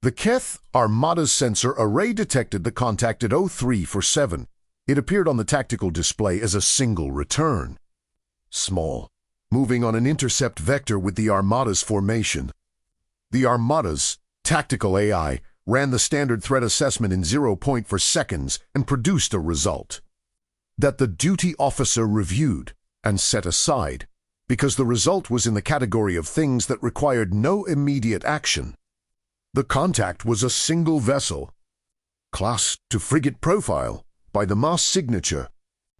The Keth Armada's sensor array detected the contact at 0347. It appeared on the tactical display as a single return. Small, moving on an intercept vector with the Armada's formation. The Armada's tactical AI ran the standard threat assessment in 0.4 seconds and produced a result that the duty officer reviewed and set aside because the result was in the category of things that required no immediate action. The contact was a single vessel, class to frigate profile by the mass signature,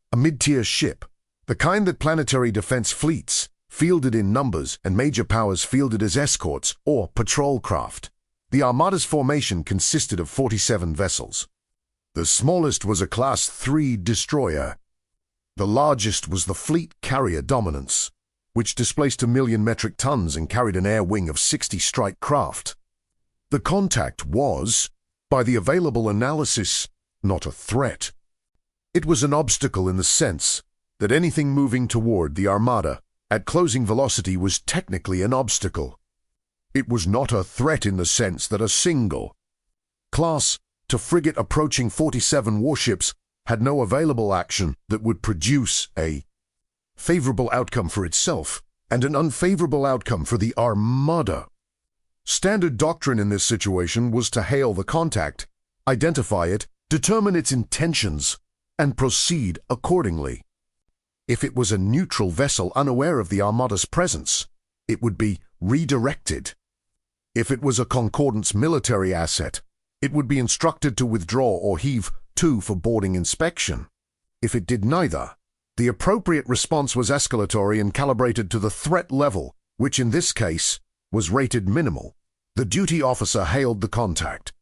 a mid-tier ship, the kind that planetary defense fleets fielded in numbers and major powers fielded as escorts or patrol craft. The Armada's formation consisted of 47 vessels. The smallest was a Class 3 destroyer. The largest was the Fleet Carrier Dominance, which displaced 1 million metric tons and carried an air wing of 60 strike craft. The contact was, by the available analysis, not a threat. It was an obstacle in the sense that anything moving toward the Armada at closing velocity was technically an obstacle. It was not a threat in the sense that a single class to frigate approaching 47 warships had no available action that would produce a favorable outcome for itself and an unfavorable outcome for the Armada. Standard doctrine in this situation was to hail the contact, identify it, determine its intentions, and proceed accordingly. If it was a neutral vessel unaware of the Armada's presence, it would be redirected. If it was a Concordance military asset, it would be instructed to withdraw or heave to for boarding inspection. If it did neither, the appropriate response was escalatory and calibrated to the threat level, which in this case was rated minimal. The duty officer hailed the contact.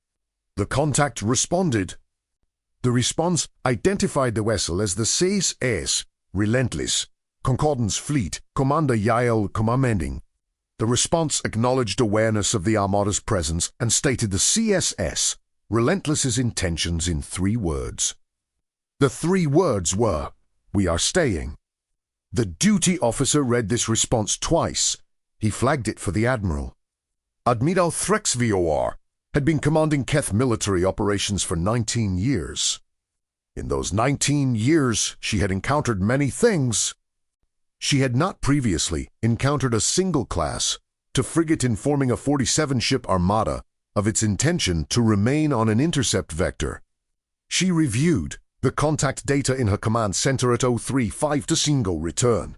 The contact responded. The response identified the vessel as the CSS Relentless, Concordance Fleet, Commander Yael Commanding. The response acknowledged awareness of the Armada's presence and stated the CSS Relentless's intentions in 3 words. The 3 words were, "We are staying." The duty officer read this response twice. He flagged it for the Admiral. Admiral HFY had been commanding Keth military operations for 19 years. In those 19 years, she had encountered many things. She had not previously encountered a single class to frigate informing a 47-ship armada of its intention to remain on an intercept vector. She reviewed the contact data in her command center at 035 to single return.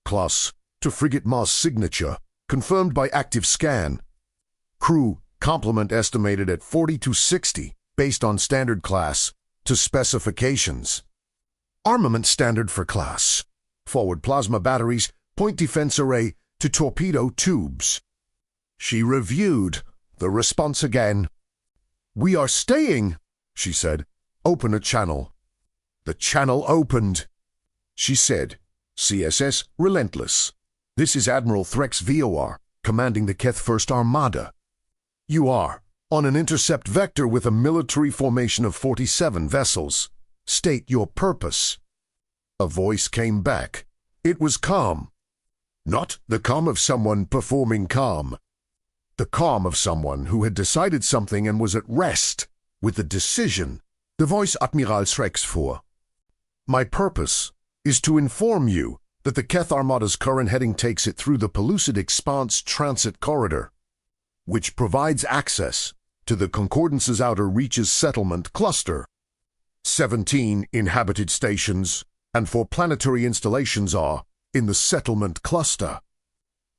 Class to frigate mass signature, confirmed by active scan. Crew complement estimated at 40 to 60 based on standard class to specifications. Armament standard for class. Forward plasma batteries, point defense array to torpedo tubes. She reviewed the response again. "We are staying," she said. "Open a channel." The channel opened. She said, "CSS Relentless. This is Admiral HFY, commanding the Keth 1st Armada. You are on an intercept vector with a military formation of 47 vessels. State your purpose." A voice came back. It was calm. Not the calm of someone performing calm. The calm of someone who had decided something and was at rest with the decision. The voice Admiral HFY. "My purpose is to inform you that the Keth Armada's current heading takes it through the Pellucid Expanse Transit Corridor, which provides access to the Concordance's Outer Reaches settlement cluster. 17 inhabited stations and 4 planetary installations are in the settlement cluster.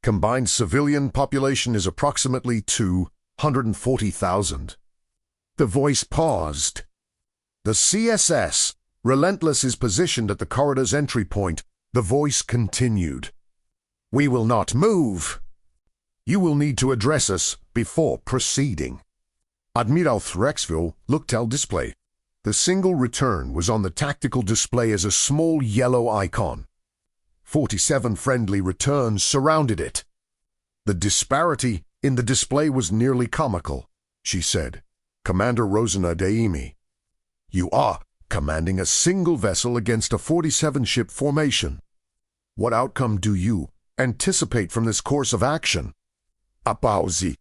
Combined civilian population is approximately 240,000. The voice paused. The CSS Relentless is positioned at the corridor's entry point. The voice continued. "We will not move. You will need to address us before proceeding." Admiral HFY looked at display. The single return was on the tactical display as a small yellow icon. 47 friendly returns surrounded it. The disparity in the display was nearly comical, she said. "Commander Rosana Daimi, you are commanding a single vessel against a 47-ship formation. What outcome do you anticipate from this course of action?" "Apausi."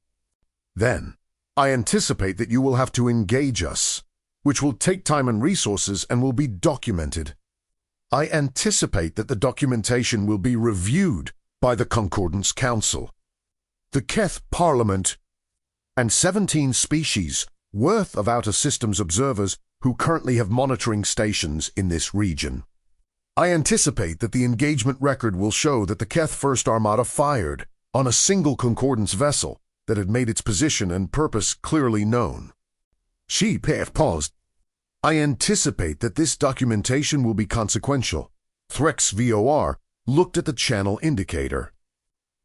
Then, I anticipate that you will have to engage us, which will take time and resources and will be documented. I anticipate that the documentation will be reviewed by the Concordance Council, the Keth Parliament, and 17 species worth of Outer Systems observers who currently have monitoring stations in this region. I anticipate that the engagement record will show that the Keth First Armada fired on a single Concordance vessel that had made its position and purpose clearly known. She paused. I anticipate that this documentation will be consequential. Threx VOR looked at the channel indicator.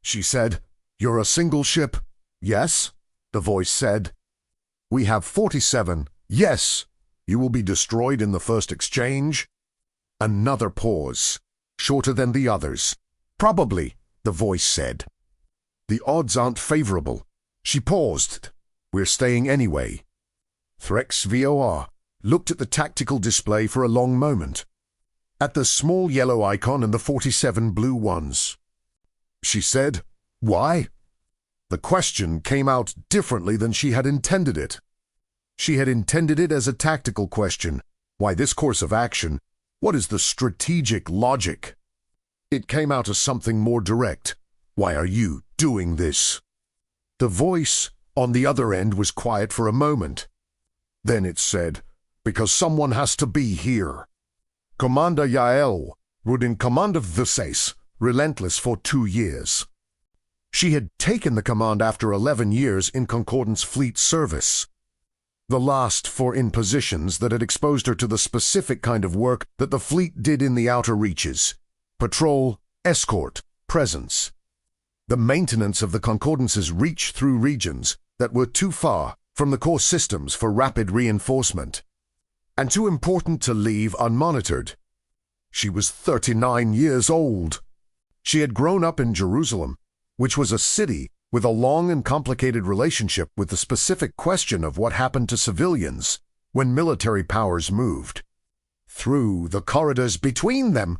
She said, "You're a single ship." "Yes," the voice said. "We have 47. Yes. You will be destroyed in the first exchange." Another pause, shorter than the others. "Probably," the voice said. "The odds aren't favorable." She paused. "We're staying anyway." Threx VOR looked at the tactical display for a long moment, at the small yellow icon and the 47 blue ones. She said, "Why?" The question came out differently than she had intended it. She had intended it as a tactical question. Why this course of action? What is the strategic logic? It came out as something more direct. Why are you doing this? The voice on the other end was quiet for a moment. Then it said, "Because someone has to be here." Commander Yael would in command of the SACE, Relentless, for 2 years. She had taken the command after 11 years in Concordance Fleet service. The last 4 in positions that had exposed her to the specific kind of work that the fleet did in the outer reaches: patrol, escort, presence. The maintenance of the Concordance's reach through regions that were too far from the core systems for rapid reinforcement, and too important to leave unmonitored. She was 39 years old. She had grown up in Jerusalem, which was a city with a long and complicated relationship with the specific question of what happened to civilians when military powers moved through the corridors between them.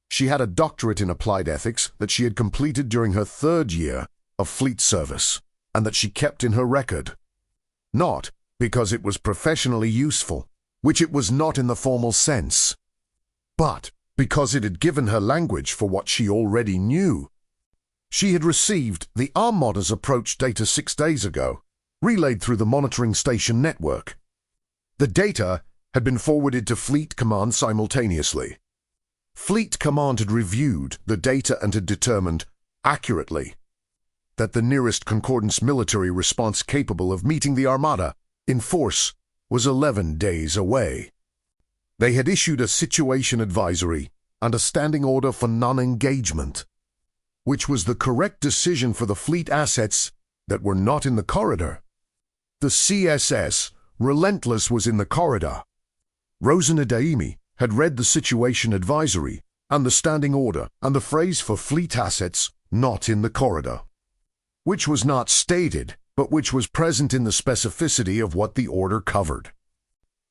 She had a doctorate in applied ethics that she had completed during her 3rd year of fleet service, and that she kept in her record. Not because it was professionally useful, which it was not in the formal sense, but because it had given her language for what she already knew. She had received the Armada's approach data 6 days ago, relayed through the monitoring station network. The data had been forwarded to Fleet Command simultaneously. Fleet Command had reviewed the data and had determined, accurately, that the nearest Concordance military response capable of meeting the Armada in force was 11 days away. They had issued a situation advisory and a standing order for non-engagement, which was the correct decision for the fleet assets that were not in the corridor. The CSS Relentless was in the corridor. Rosana Daimi had read the situation advisory and the standing order and the phrase for fleet assets not in the corridor, which was not stated, but which was present in the specificity of what the order covered.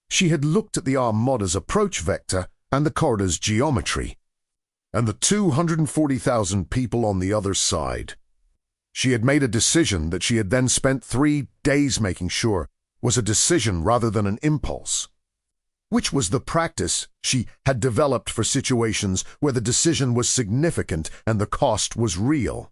She had looked at the Armada's approach vector and the corridor's geometry, and the 240,000 people on the other side. She had made a decision that she had then spent 3 days making sure was a decision rather than an impulse, which was the practice she had developed for situations where the decision was significant and the cost was real.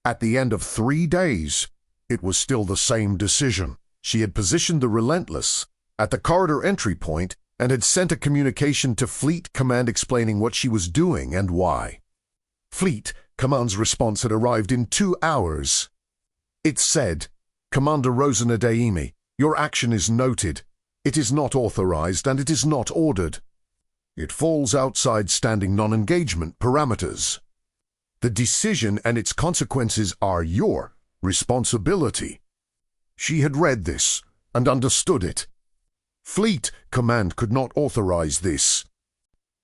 At the end of 3 days, it was still the same decision. She had positioned the Relentless at the corridor entry point and had sent a communication to Fleet Command explaining what she was doing and why. Fleet Command's response had arrived in 2 hours. It said, "Commander Rosana Daimi, your action is noted. It is not authorized and it is not ordered. It falls outside standing non-engagement parameters. The decision and its consequences are your responsibility." She had read this and understood it. Fleet Command could not authorize this.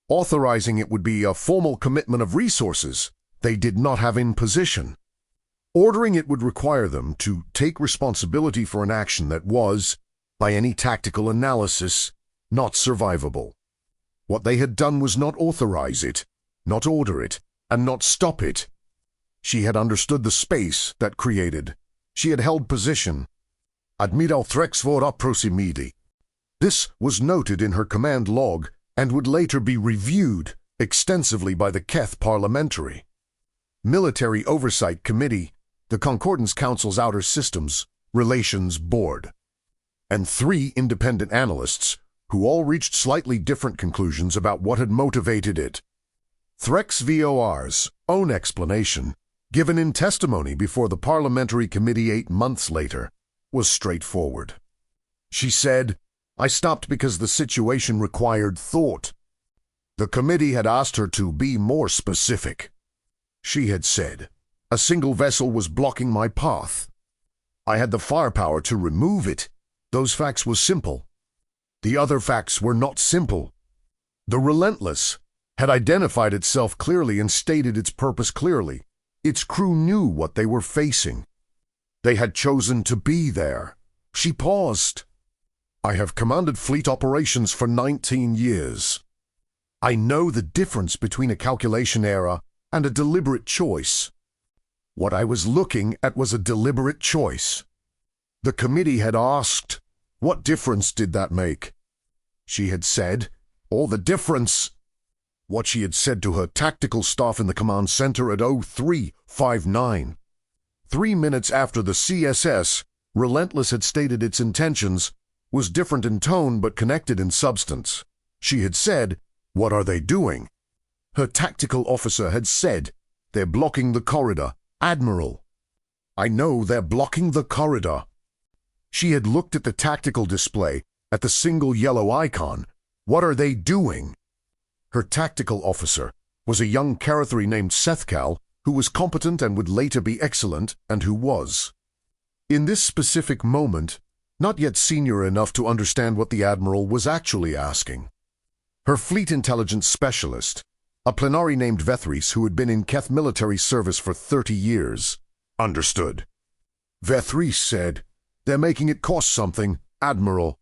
Authorizing it would be a formal commitment of resources they did not have in position. Ordering it would require them to take responsibility for an action that was, by any tactical analysis, not survivable. What they had done was not authorize it, not order it, and not stop it. She had understood the space that created. She had held position. Admiral Threxvora prosimidi. This was noted in her command log and would later be reviewed extensively by the Keth Parliamentary Military Oversight Committee, the Concordance Council's Outer Systems Relations Board, and 3 independent analysts who all reached slightly different conclusions about what had motivated it. ThreXVOR's own explanation, given in testimony before the Parliamentary Committee 8 months later, was straightforward. She said, "I stopped because the situation required thought." The committee had asked her to be more specific. She had said, "A single vessel was blocking my path. I had the firepower to remove it. Those facts were simple. The other facts were not simple. The Relentless had identified itself clearly and stated its purpose clearly. Its crew knew what they were facing. They had chosen to be there." She paused. "I have commanded fleet operations for 19 years. I know the difference between a calculation error and a deliberate choice. What I was looking at was a deliberate choice." The committee had asked, "What difference did that make?" She had said, "All the difference." What she had said to her tactical staff in the command center at 0359. 3 minutes after the CSS, Relentless had stated its intentions, was different in tone but connected in substance. She had said, "What are they doing?" Her tactical officer had said, "They're blocking the corridor, Admiral." "I know they're blocking the corridor." She had looked at the tactical display, at the single yellow icon. "What are they doing?" Her tactical officer was a young Carathri named Sethkal, who was competent and would later be excellent, and who was, in this specific moment, not yet senior enough to understand what the Admiral was actually asking. Her fleet intelligence specialist, a Plenari named Vethris who had been in Keth military service for 30 years, understood. Vethris said, "They're making it cost something, Admiral."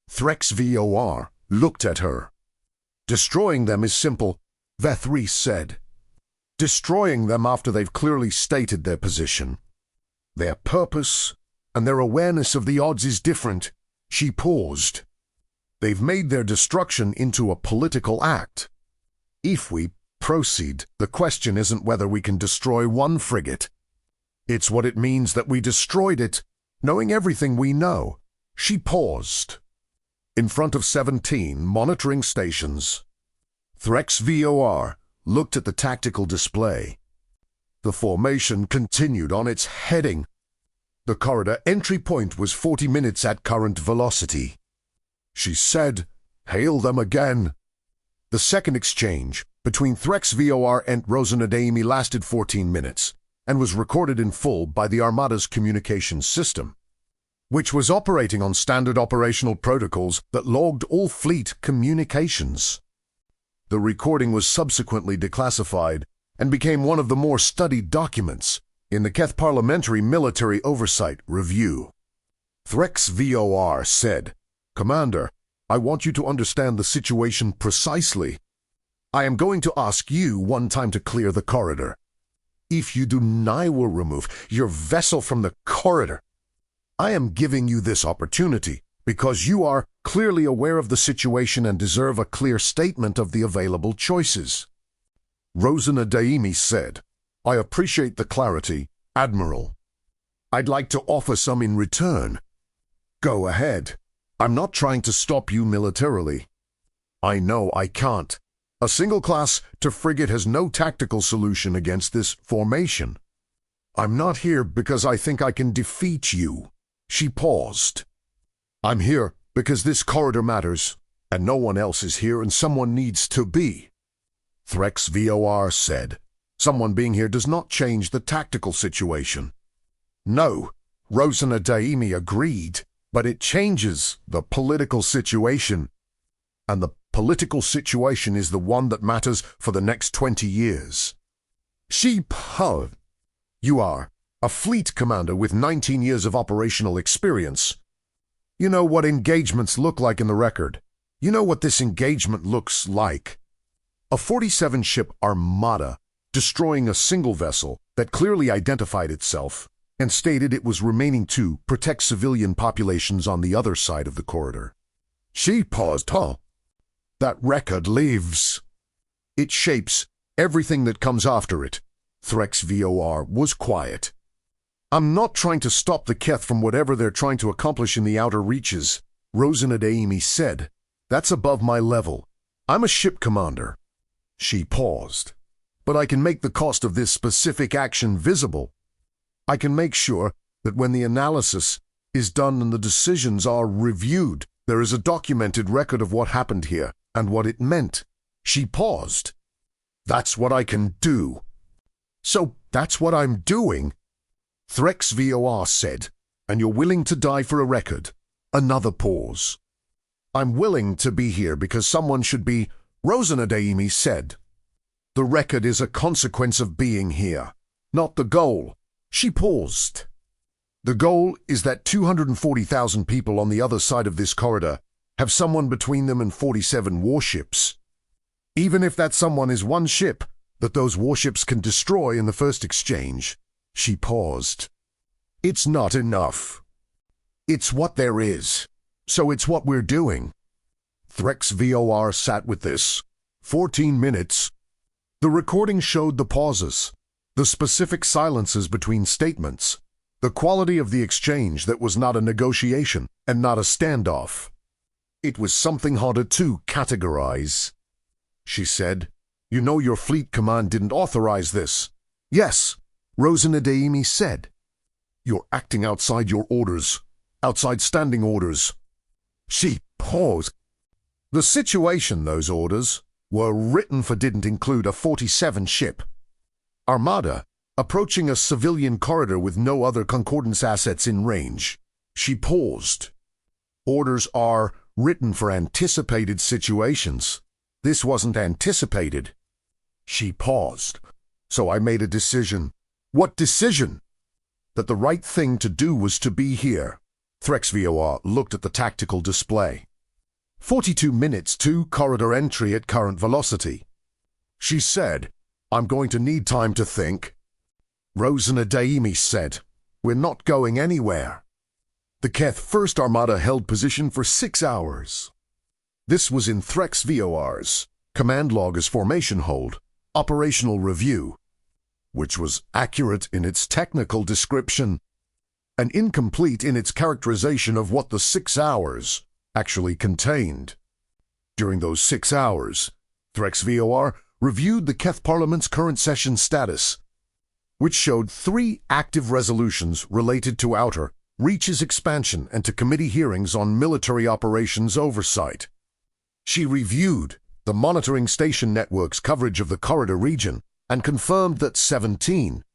ThreXVOR looked at her. "Destroying them is simple," Vethris said. "Destroying them after they've clearly stated their position. Their purpose and their awareness of the odds is different." She paused. "They've made their destruction into a political act. If we proceed, the question isn't whether we can destroy one frigate. It's what it means that we destroyed it, knowing everything we know." She paused. In front of 17 monitoring stations, ThreXVOR looked at the tactical display. The formation continued on its heading. The corridor entry point was 40 minutes at current velocity. She said, "Hail them again." The second exchange between ThreXVOR and Rosanadaimi lasted 14 minutes and was recorded in full by the Armada's communications system, which was operating on standard operational protocols that logged all fleet communications. The recording was subsequently declassified and became one of the more studied documents in the Keth Parliamentary Military Oversight Review. ThreXVOR said, "Commander, I want you to understand the situation precisely. I am going to ask you one time to clear the corridor. If you do, I will remove your vessel from the corridor. I am giving you this opportunity because you are clearly aware of the situation and deserve a clear statement of the available choices." Rosanadaimi said, "I appreciate the clarity, Admiral. I'd like to offer some in return." "Go ahead. I'm not trying to stop you militarily. I know I can't. A single class to frigate has no tactical solution against this formation. I'm not here because I think I can defeat you." She paused. "I'm here because this corridor matters, and no one else is here and someone needs to be." ThreXVOR said, "Someone being here does not change the tactical situation." "No," Rosanadaimi agreed, "but it changes the political situation. And the political situation is the one that matters for the next 20 years. She paused. "You are a fleet commander with 19 years of operational experience. You know what engagements look like in the record. You know what this engagement looks like. A 47-ship armada destroying a single vessel that clearly identified itself and stated it was remaining to protect civilian populations on the other side of the corridor. She paused. That record lives. It shapes everything that comes after it. Threx VOR was quiet. I'm not trying to stop the Keth from whatever they're trying to accomplish in the outer reaches, Rosanadaimi said. That's above my level. I'm a ship commander. She paused. But I can make the cost of this specific action visible. I can make sure that when the analysis is done and the decisions are reviewed, there is a documented record of what happened here and what it meant. She paused. That's what I can do. So that's what I'm doing, Threx VOR said. And you're willing to die for a record? Another pause. I'm willing to be here because someone should be, Rosanadaimi said. The record is a consequence of being here, not the goal. She paused. The goal is that 240,000 people on the other side of this corridor have someone between them and 47 warships. Even if that someone is one ship that those warships can destroy in the first exchange. She paused. It's not enough. It's what there is. So it's what we're doing. Threx VOR sat with this. 14 minutes. The recording showed the pauses, the specific silences between statements, the quality of the exchange that was not a negotiation and not a standoff. It was something harder to categorize. She said, You know your fleet command didn't authorize this. Yes, Rosanadaimi said. You're acting outside your orders, outside standing orders. She paused. The situation those orders were written for didn't include a 47-ship armada approaching a civilian corridor with no other Concordance assets in range. She paused. Orders are written for anticipated situations. This wasn't anticipated. She paused. So I made a decision. What decision? That the right thing to do was to be here. Threx VOR looked at the tactical display. 42 minutes to corridor entry at current velocity. She said, I'm going to need time to think. Rosanadaimi said, We're not going anywhere. The Keth First Armada held position for 6 hours. This was in Threx VOR's command log as formation hold, operational review, which was accurate in its technical description and incomplete in its characterization of what the 6 hours actually contained. During those 6 hours, Threx VOR reviewed the Keth Parliament's current session status, which showed 3 active resolutions related to outer reaches expansion and to committee hearings on military operations oversight. She reviewed the monitoring station network's coverage of the corridor region and confirmed that 17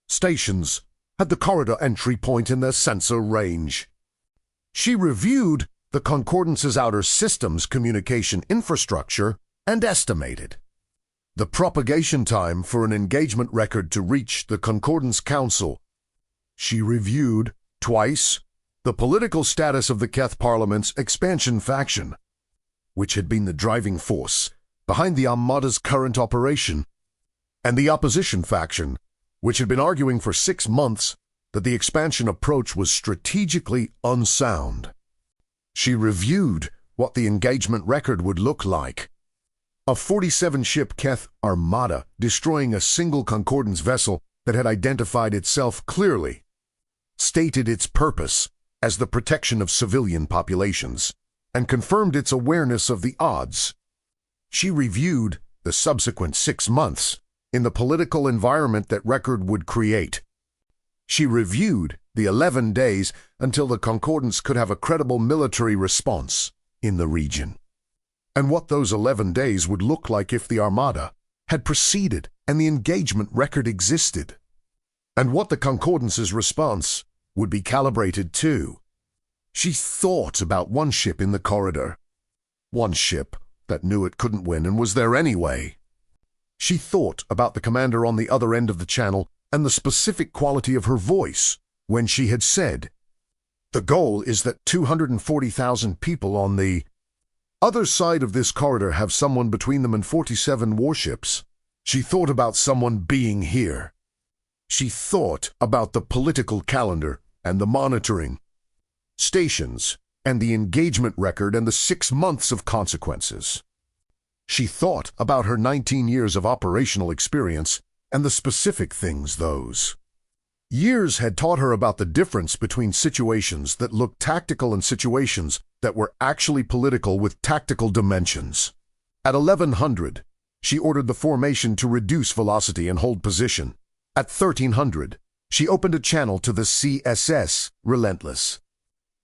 stations had the corridor entry point in their sensor range. She reviewed the Concordance's outer systems communication infrastructure and estimated the propagation time for an engagement record to reach the Concordance Council. She reviewed, twice, the political status of the Keth Parliament's expansion faction, which had been the driving force behind the Armada's current operation, and the opposition faction, which had been arguing for 6 months that the expansion approach was strategically unsound. She reviewed what the engagement record would look like. A 47-ship Keth Armada destroying a single Concordance vessel that had identified itself clearly, stated its purpose as the protection of civilian populations, and confirmed its awareness of the odds. She reviewed the subsequent 6 months in the political environment that record would create. She reviewed the 11 days until the Concordance could have a credible military response in the region, and what those 11 days would look like if the Armada had proceeded and the engagement record existed, and what the Concordance's response would be calibrated to. She thought about one ship in the corridor, one ship that knew it couldn't win and was there anyway. She thought about the commander on the other end of the channel and the specific quality of her voice when she had said, The goal is that 240,000 people on the other side of this corridor have someone between them and 47 warships. She thought about someone being here. She thought about the political calendar and the monitoring stations and the engagement record and the 6 months of consequences. She thought about her 19 years of operational experience and the specific things those years had taught her about the difference between situations that looked tactical and situations that were actually political with tactical dimensions. At 1100, she ordered the formation to reduce velocity and hold position. At 1300, she opened a channel to the CSS Relentless.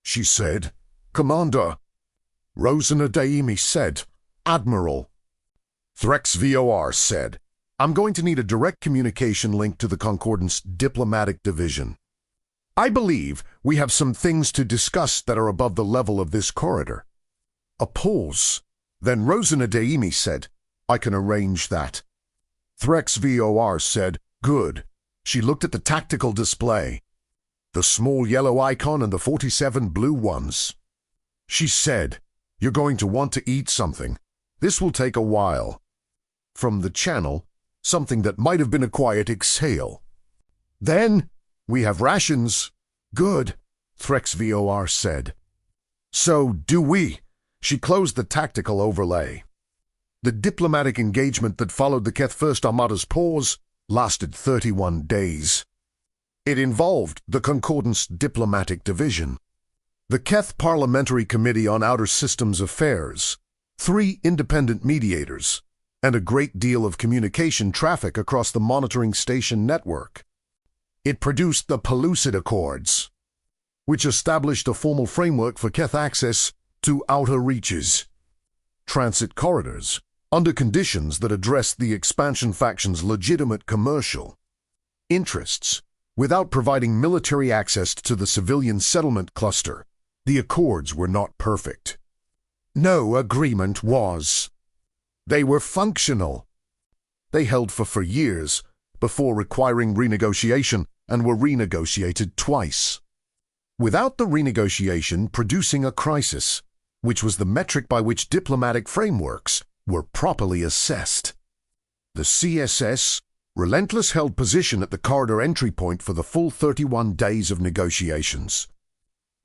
She said, "Commander." Rosana Daimi said, "Admiral." Threx VOR said, "I'm going to need a direct communication link to the Concordance Diplomatic Division. I believe we have some things to discuss that are above the level of this corridor." A pause. Then Rosana Daimi said, "I can arrange that." Threx VOR said, "Good." She looked at the tactical display, the small yellow icon and the 47 blue ones. She said, "You're going to want to eat something. This will take a while." From the channel, something that might have been a quiet exhale. "Then, we have rations." "Good," Threx VOR said. "So do we." She closed the tactical overlay. The diplomatic engagement that followed the Keth First Armada's pause lasted 31 days. It involved the Concordance Diplomatic Division, the Keth Parliamentary Committee on Outer Systems Affairs, 3 independent mediators, and a great deal of communication traffic across the monitoring station network. It produced the Pellucid Accords, which established a formal framework for Keth access to outer reaches, transit corridors, under conditions that addressed the expansion faction's legitimate commercial interests, without providing military access to the civilian settlement cluster. The accords were not perfect. No agreement was. They were functional. They held for years before requiring renegotiation and were renegotiated twice. Without the renegotiation producing a crisis, which was the metric by which diplomatic frameworks were properly assessed. The CSS Relentless held position at the corridor entry point for the full 31 days of negotiations.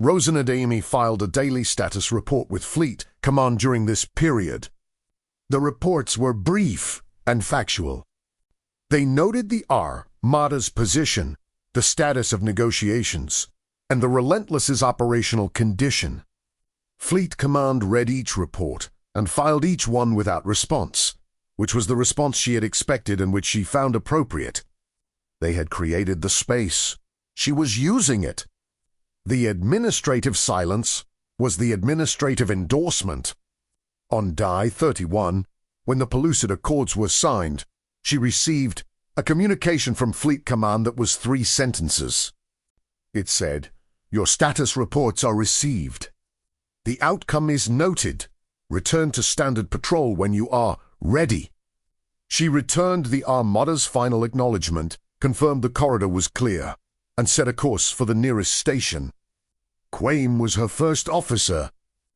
Rosana Daimi filed a daily status report with Fleet Command during this period. The reports were brief and factual. They noted the Armada's position, the status of negotiations, and the Relentless's operational condition. Fleet Command read each report and filed each one without response, which was the response she had expected and which she found appropriate. They had created the space. She was using it. The administrative silence was the administrative endorsement. On Die 31, when the Pellucid Accords were signed, she received a communication from Fleet Command that was 3 sentences. It said, "Your status reports are received. The outcome is noted. Return to standard patrol when you are ready." She returned the Armada's final acknowledgement, confirmed the corridor was clear, and set a course for the nearest station. Quaim was her first officer.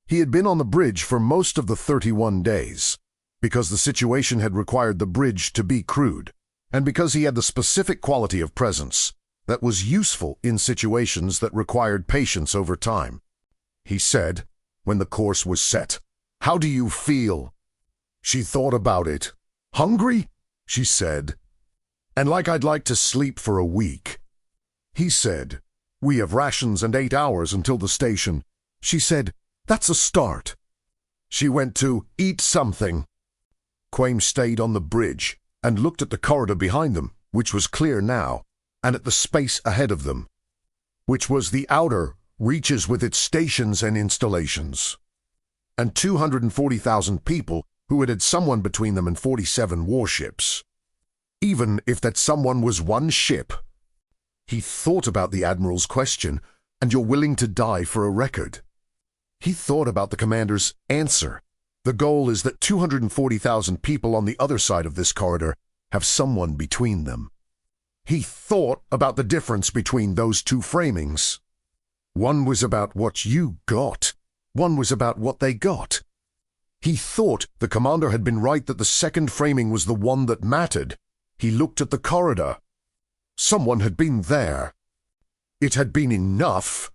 He had been on the bridge for most of the 31 days, because the situation had required the bridge to be crewed, and because he had the specific quality of presence that was useful in situations that required patience over time. He said, when the course was set, "How do you feel?" She thought about it. "Hungry?" she said. "And like I'd like to sleep for a week." He said, "We have rations and 8 hours until the station." She said, "That's a start." She went to eat something. Quaim stayed on the bridge and looked at the corridor behind them, which was clear now, and at the space ahead of them, which was the outer reaches with its stations and installations, and 240,000 people who had had someone between them and 47 warships. Even if that someone was one ship. He thought about the Admiral's question, "And you're willing to die for a record?" He thought about the commander's answer. The goal is that 240,000 people on the other side of this corridor have someone between them. He thought about the difference between those 2 framings. One was about what you got. One was about what they got. He thought the commander had been right that the second framing was the one that mattered. He looked at the corridor. Someone had been there. It had been enough.